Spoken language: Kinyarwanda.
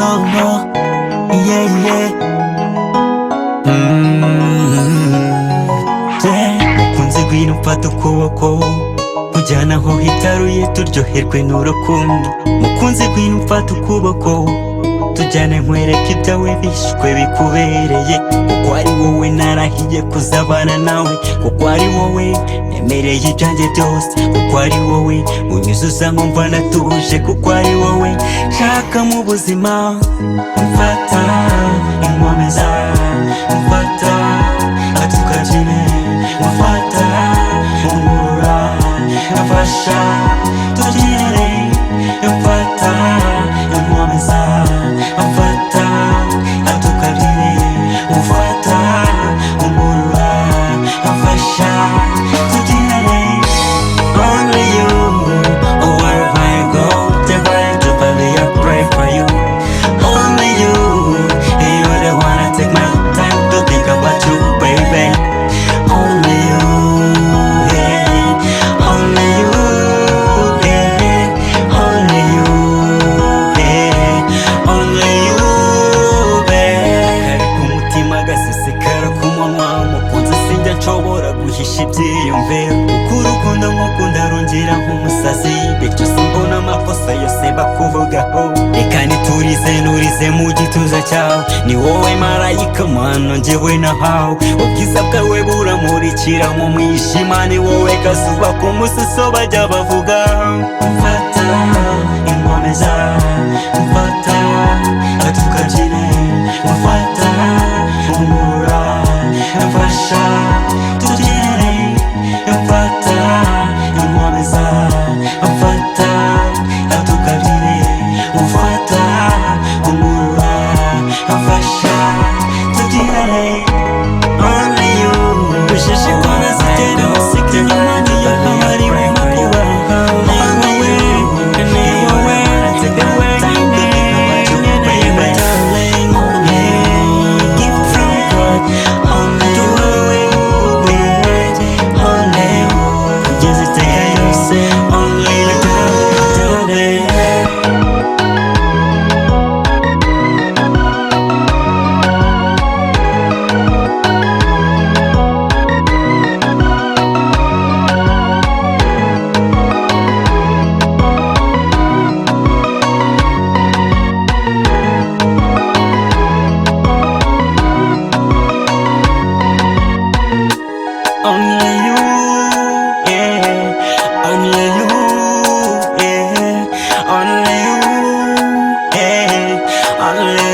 no, no, yeah, yeah. Mukunzi ngwino mfata ukuboko kujyana aho hitaruye turyoherwe n'urukundo. Mukunzi ngwino mfata ukuboko tujyane nkwereke ibyawe bishwe bikubereye, kuko ari wowe narahiye kuzabana nawe, kuko ari wowe nemereye ibyanjye byose, kuko ari wowe unyuzuza nkumva natuje, kuko ari wowe nshaka mu buzima. Mfata inkomeza, mfata atukabyine, mfata umurura, mfasha tubyinire, mfata inkomeza, mfata atukabyine, mfata umurura, mfasha tubyinire. Only you, wherever I go, divine to believe I pray for you. Only you, you're the one I take my time to think about you, baby. Only you, yeah. Only you, yeah. Only you, yeah. Only you, baby. Kari kumutima gasesekara kumunwa, mukunzi sinjya nshobora guhisha ibyiyumviro, kuko urukundo nkukunda rungera nk'umusazi, bityo simbona amakosa yose bakuvugaho. Reka niturize nurize mu gituza cyawe, ni wowe marayika mwana njyewe nahawe, ubwiza bwawe buramurikira mu mwijima, ni wowe kazuba ku mususo bajya bavuga. Mfata inkomeza, mfata atukabyine, mfata umurura, mfasha tubyinire, mfata inkomeza, mfata atukabyine, mfata umurura, mfasha tubyinire. Only you, ushishikwana zitera umuseke nyuma niyo haba ari we makuba. Only you, ni wowe the way you my darling, yeah. Gift from God. Only you, yeah. Only you, kugeza iteka yose. Only you, darling. Only you, yeah. Only you, yeah. Only you, yeah. Only